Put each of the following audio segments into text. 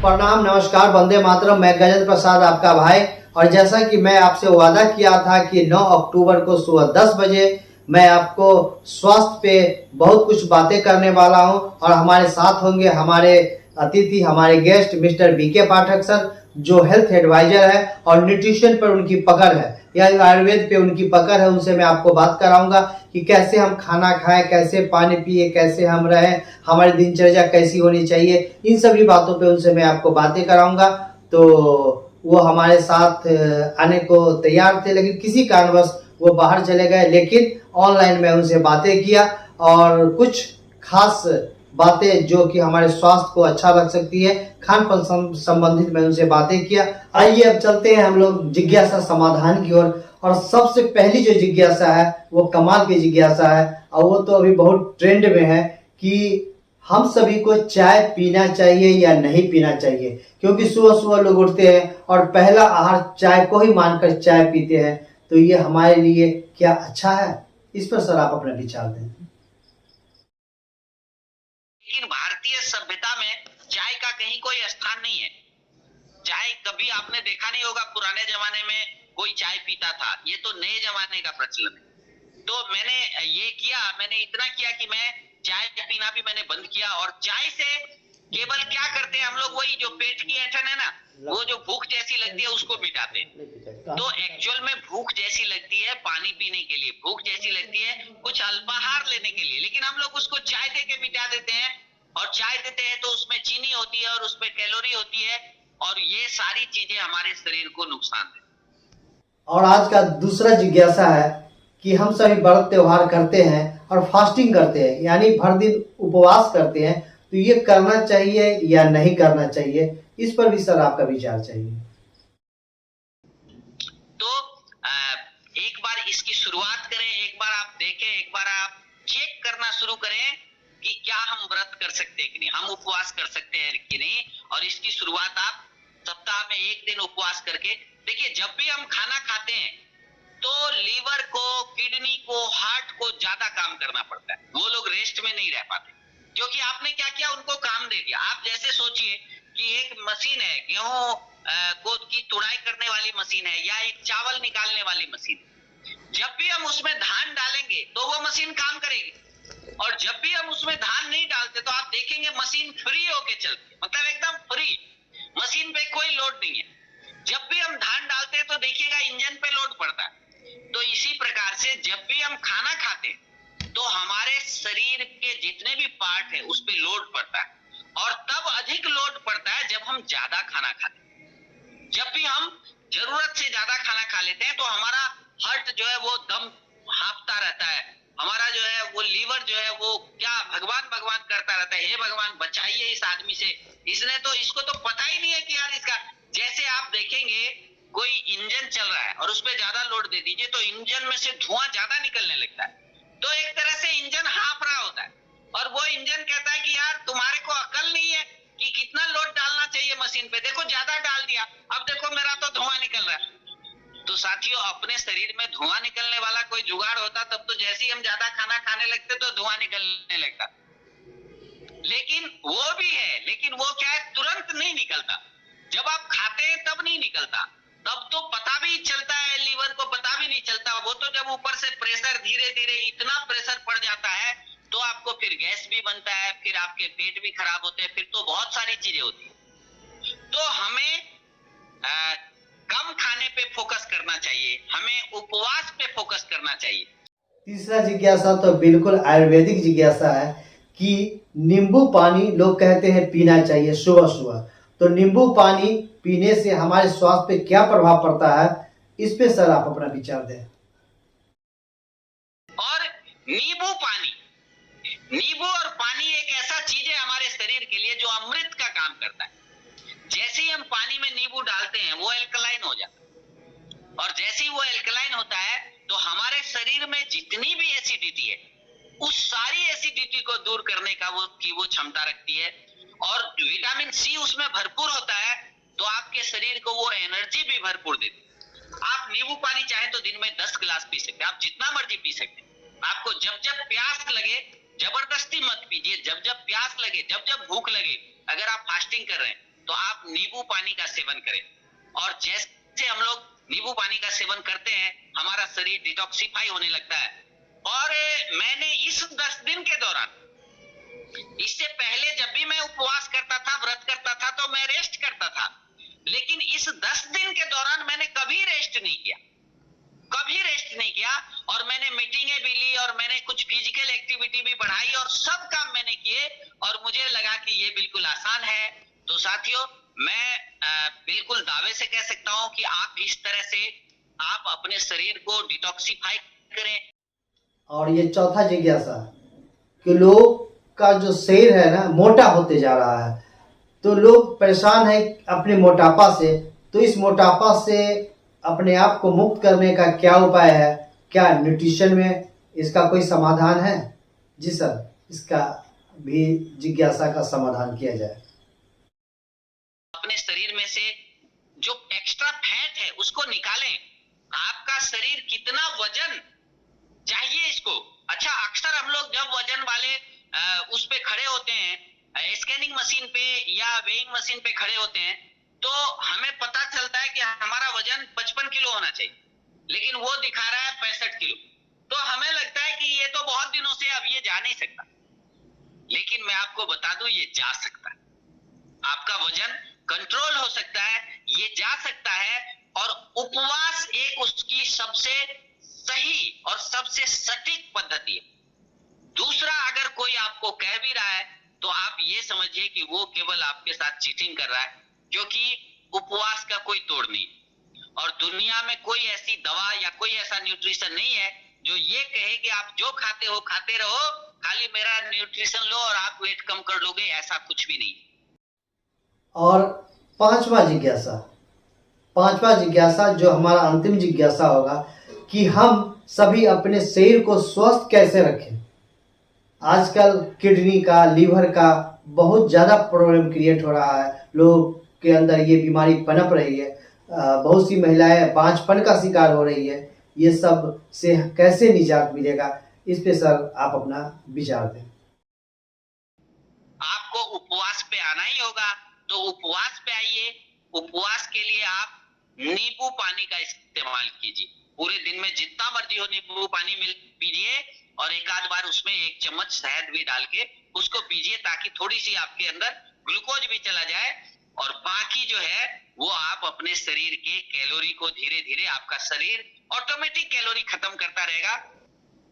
प्रणाम, नमस्कार, वंदे मातरम। मैं गजेंद्र प्रसाद आपका भाई। और जैसा कि मैं आपसे वादा किया था कि 9 अक्टूबर को सुबह 10 बजे मैं आपको स्वास्थ्य पे बहुत कुछ बातें करने वाला हूं। और हमारे साथ होंगे हमारे अतिथि, हमारे गेस्ट मिस्टर बीके पाठक सर, जो हेल्थ एडवाइजर है और न्यूट्रिशन पर उनकी पकड़ है या आयुर्वेद पे उनकी पकड़ है। उनसे मैं आपको बात कराऊंगा कि कैसे हम खाना खाएं, कैसे पानी पिए, कैसे हम रहें, हमारी दिनचर्या कैसी होनी चाहिए। इन सभी बातों पे उनसे मैं आपको बातें कराऊंगा। तो वो हमारे साथ आने को तैयार थे, लेकिन किसी कारणवश वो बाहर चले गए। लेकिन ऑनलाइन में उनसे बातें किया और कुछ खास बातें जो कि हमारे स्वास्थ्य को अच्छा रख सकती है, खान पान संबंधित मैं उनसे बातें किया। आइए अब चलते हैं हम लोग जिज्ञासा समाधान की ओर। और सबसे पहली जो जिज्ञासा है वो कमाल की जिज्ञासा है, और वो तो अभी बहुत ट्रेंड में है कि हम सभी को चाय पीना चाहिए या नहीं पीना चाहिए। क्योंकि सुबह सुबह लोग उठते हैं और पहला आहार चाय को ही मानकर चाय पीते हैं। तो ये हमारे लिए क्या अच्छा है? इस पर सर आप अपना विचार दें। लेकिन भारतीय सभ्यता में चाय का कहीं कोई स्थान नहीं है। चाय कभी आपने देखा नहीं होगा पुराने जमाने में कोई चाय पीता था। ये तो नए जमाने का प्रचलन है। तो मैंने इतना किया कि मैं चाय पीना भी मैंने बंद किया। और चाय से केवल क्या करते हैं हम लोग, वही जो पेट की ऐंठन है ना, वो जो भूख जैसी लगती है उसको मिटाते हैं। तो एक्चुअल में भूख जैसी लगती है पानी पीने के लिए, भूख जैसी लगती है कुछ अल्पाहार लेने के लिए, लेकिन हम लोग उसको चाय दे के मिटा देते हैं। और चाय देते हैं तो उसमें चीनी होती है और उसमें कैलोरी होती है, और ये सारी चीजें हमारे शरीर को नुकसान देती है। और आज का दूसरा जिज्ञासा है कि हम सभी व्रत त्योहार करते हैं और फास्टिंग करते हैं, यानी भर दिन उपवास करते हैं। तो ये करना चाहिए या नहीं करना चाहिए, इस पर भी सर आपका विचार चाहिए। तो एक बार इसकी शुरुआत करें, एक बार आप देखें, एक बार आप चेक करना शुरू करें कि क्या हम व्रत कर सकते हैं कि नहीं, हम उपवास कर सकते हैं कि नहीं। और इसकी शुरुआत आप सप्ताह में एक दिन उपवास करके देखिए। जब भी हम खाना खाते हैं तो लीवर को, किडनी को, हार्ट को ज्यादा काम करना पड़ता है। वो लोग रेस्ट में नहीं रह पाते, क्योंकि आपने क्या किया, उनको काम दे दिया। आप जैसे सोचिए कि एक मशीन है, गेहूं को की तुड़ाई करने वाली मशीन है, या एक चावल निकालने वाली मशीन है। जब भी हम उसमें धान डालेंगे तो वो मशीन काम करेगी, और जब भी हम उसमें धान नहीं डालते तो आप देखेंगे मशीन फ्री होके चलती है, मतलब एकदम फ्री, मशीन पे कोई लोड नहीं है। जब भी हम धान डालते हैं तो देखिएगा इंजन पे लोड पड़ता है। तो इसी प्रकार से जब भी हम खाना खाते हैं तो हमारे शरीर के जितने भी पार्ट है उस पे लोड पड़ता है। और तब अधिक लोड पड़ता है जब हम ज्यादा खाना खाते हैं। जब भी हम जरूरत से ज्यादा खाना खा लेते हैं तो हमारा हार्ट जो है वो दम हाँफता रहता है, हमारा जो है वो लीवर जो है वो क्या भगवान भगवान करता रहता है, हे भगवान बचाइए इस आदमी से, इसको तो पता ही नहीं है कि यार इसका। जैसे आप देखेंगे कोई इंजन चल रहा है और उस पर ज्यादा लोड दे दीजिए तो इंजन में से धुआं ज्यादा निकलने लगता है। तो एक तरह से इंजन हाँफ रहा होता है, और वो इंजन कहता है कि यार तुम्हारे को अकल नहीं है कि कितना लोड डालना चाहिए मशीन पे, देखो ज्यादा डाल दिया, अब देखो मेरा तो धुआं निकल रहा है। तो साथियों, अपने शरीर में धुआं निकलने वाला कोई जुगाड़ होता तब तो जैसे ही हम ज्यादा खाना खाने लगते तो धुआं निकलने लगता। लेकिन वो भी है, लेकिन वो क्या है, तुरंत नहीं निकलता। जब आप खाते हैं तब नहीं निकलता, तब तो पता भी चलता है, लीवर को पता भी नहीं चलता। वो तो जब ऊपर से प्रेशर धीरे धीरे इतना प्रेशर पड़ जाता है तो आपको फिर गैस भी बनता है, फिर आपके पेट भी खराब होते हैं, फिर तो बहुत सारी चीजें होती है। तो हमें कम खाने पे फोकस करना चाहिए, हमें उपवास पे फोकस करना चाहिए। तीसरा जिज्ञासा तो बिल्कुल आयुर्वेदिक जिज्ञासा है कि नींबू पानी लोग कहते हैं पीना चाहिए सुबह सुबह। तो नींबू पानी पीने से हमारे स्वास्थ्य पे क्या प्रभाव पड़ता है, इस पे सर आप अपना विचार दें। और नींबू और पानी एक ऐसा चीज है हमारे शरीर के लिए जो अमृत का काम करता है। जैसे ही हम पानी में नींबू डालते हैं वो एल्कलाइन हो जाता है, और जैसे ही वो एल्कलाइन होता है तो हमारे शरीर में जितनी भी एसिडिटी है उस सारी एसिडिटी को दूर करने का वो क्षमता रखती है। और विटामिन सी उसमें भरपूर होता है, तो आपके शरीर को वो एनर्जी भी भरपूर देती है। आप नींबू पानी चाहे तो दिन में 10 गिलास पी सकते हैं, आप जितना मर्जी पी सकते हैं। आपको जब जब प्यास लगे, जबरदस्ती मत पीजिए, जब जब प्यास लगे, जब जब भूख लगे, अगर आप फास्टिंग कर रहे हैं तो आप नींबू पानी का सेवन करें। और जैसे हम लोग नींबू पानी का सेवन करते हैं, हमारा शरीर डिटॉक्सिफाई होने लगता है। और मैंने इस 10 दिन के दौरान, इससे पहले जब भी मैं उपवास करता था, व्रत करता था, तो मैं रेस्ट करता था, लेकिन इस 10 दिन के दौरान मैंने कभी रेस्ट नहीं किया, कभी रेस्ट नहीं किया। और मैंने मीटिंगें भी ली और मैंने कुछ फिजिकल एक्टिविटी भी बढ़ाई और सब काम मैंने किए, और मुझे लगा कि ये बिल्कुल आसान है। तो साथियों, मैं बिल्कुल दावे से कह सकता हूं कि आप इस तरह से आप अपने शरीर को डिटॉक्सिफाई करें। और ये चौथा जिज्ञासा कि लोग का जो शरीर है ना मोटा होते जा रहा है, तो लोग परेशान है अपने मोटापा से, तो इस मोटापा से अपने आप को मुक्त करने का क्या उपाय है? क्या न्यूट्रिशन में इसका कोई समाधान है? जी सर, इसका भी जिज्ञासा का समाधान किया जाए। अपने शरीर में से जो एक्स्ट्रा फैट है उसको निकालें। आपका शरीर कितना वजन चाहिए इसको। अच्छा, अक्सर हम लोग जब वजन वाले उस पे खड़े होते हैं, स्कैनिंग मशीन पे या वेइंग मशीन पे खड़े होते हैं, तो हमें पता चलता है कि हमारा वजन 55 किलो होना चाहिए, लेकिन वो दिखा रहा है 65 किलो। तो हमें लगता है कि ये तो बहुत दिनों से अब ये जा नहीं सकता, लेकिन मैं आपको बता दूं ये जा सकता है। आपका वजन कंट्रोल हो सकता है, ये जा सकता है। और उपवास एक उसकी सबसे सही और सबसे सटीक पद्धति है। दूसरा, अगर कोई आपको कह भी रहा है तो आप ये समझिए कि वो केवल आपके साथ चीटिंग कर रहा है, क्योंकि उपवास का कोई तोड़ नहीं। और दुनिया में कोई ऐसी दवा या कोई ऐसा न्यूट्रिशन नहीं है जो ये कहे कि आप जो खाते हो खाते रहो, खाली मेरा न्यूट्रिशन लो और आप वेट कम कर लोगे, ऐसा कुछ भी नहीं। और पांचवा जिज्ञासा जो हमारा अंतिम जिज्ञासा होगा कि हम सभी अपने शरीर को स्वस्थ कैसे रखें। आजकल किडनी का, लीवर का बहुत ज़्यादा प्रॉब्लम क्रिएट हो रहा है, लोगों के अंदर ये बीमारी पनप रही है, बहुत सी महिलाएं बांझपन का शिकार हो रही है। ये सब से कैसे निजात मिलेगा, इस पे सर आप अपना विचार दें। आपको उपवास पे आना ही होगा, तो उपवास पे आइए। उपवास के लिए आप नींबू पानी का इस्तेमाल कीजिए। पूरे दिन में जितना मर्जी हो नींबू पानी पीजिए, और एक आध बार उसमें 1 चम्मच शहद भी डाल के उसको पीजिए, ताकि थोड़ी सी आपके अंदर ग्लूकोज भी चला जाए। और बाकी जो है वो आप अपने शरीर के कैलोरी को धीरे धीरे, आपका शरीर ऑटोमेटिक कैलोरी खत्म करता रहेगा।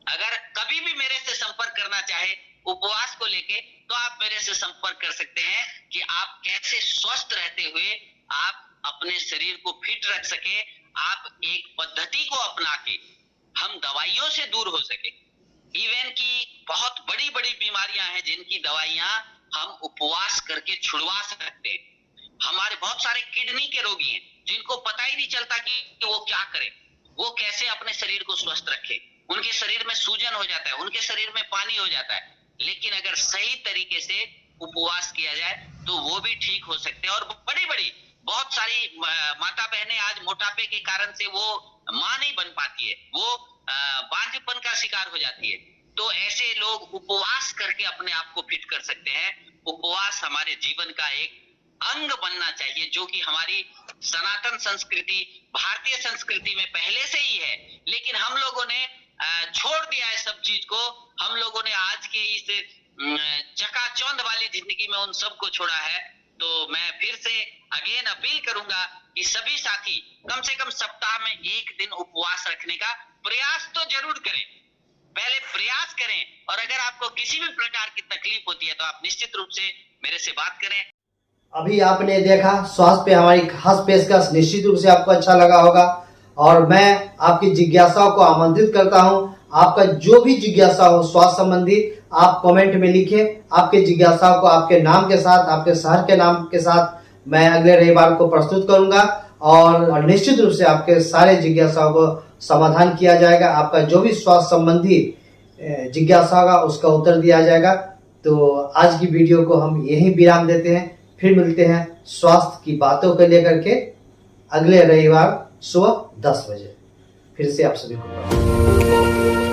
अगर कभी भी मेरे से संपर्क करना चाहे उपवास को लेके, तो आप मेरे से संपर्क कर सकते हैं कि आप कैसे स्वस्थ रहते हुए आप अपने शरीर को फिट रख सके, आप एक पद्धति को अपना के हम दवाइयों से दूर हो सके। इवन की बहुत बड़ी बड़ी बीमारियां हैं जिनकी दवाइयां हम उपवास करके छुड़वा सकते हैं। हमारे बहुत सारे किडनी के रोगी हैं जिनको पता ही नहीं चलता कि वो क्या करें, वो कैसे अपने शरीर को स्वस्थ रखे। उनके शरीर में सूजन हो जाता है, उनके शरीर में पानी हो जाता है, लेकिन अगर सही तरीके से उपवास किया जाए तो वो भी ठीक हो सकते हैं। और बड़ी बड़ी बहुत सारी माता बहनें आज मोटापे के कारण से वो मां नहीं बन पाती है, वो बांझपन का शिकार हो जाती है। तो ऐसे लोग उपवास करके अपने आप को फिट कर सकते हैं। उपवास हमारे जीवन का एक अंग बनना चाहिए, जो कि हमारी सनातन संस्कृति, भारतीय संस्कृति में पहले से ही है, लेकिन हम लोगों ने छोड़ दिया है सब चीज को। हम लोगों ने आज के इस चकाचौंध वाली जिंदगी में उन सबको छोड़ा है। तो मैं फिर से अगेन अपील करूंगा कि सभी साथी कम से कम सप्ताह में 1 दिन उपवास रखने का प्रयास तो जरूर करें। पहले प्रयास करें, और अगर आपको किसी भी प्रकार की तकलीफ होती है तो आप निश्चित रूप से मेरे से बात करें। अभी आपने देखा स्वास्थ्य पे हमारी खास पेशकश, निश्चित रूप से आपको अच्छा लगा होगा। और मैं आपकी जिज्ञासाओं को आमंत्रित करता हूं, आपका जो भी जिज्ञासा हो स्वास्थ्य संबंधी, आप कमेंट में लिखें। आपके जिज्ञासाओं को आपके नाम के साथ, आपके शहर के नाम के साथ मैं अगले रविवार को प्रस्तुत करूंगा, और निश्चित रूप से आपके सारे जिज्ञासाओं को समाधान किया जाएगा। आपका जो भी स्वास्थ्य संबंधी जिज्ञासा होगा उसका उत्तर दिया जाएगा। तो आज की वीडियो को हम यहीं विराम देते हैं, फिर मिलते हैं स्वास्थ्य की बातों को लेकर के अगले रविवार सुबह 10 बजे। फिर से आप सभी को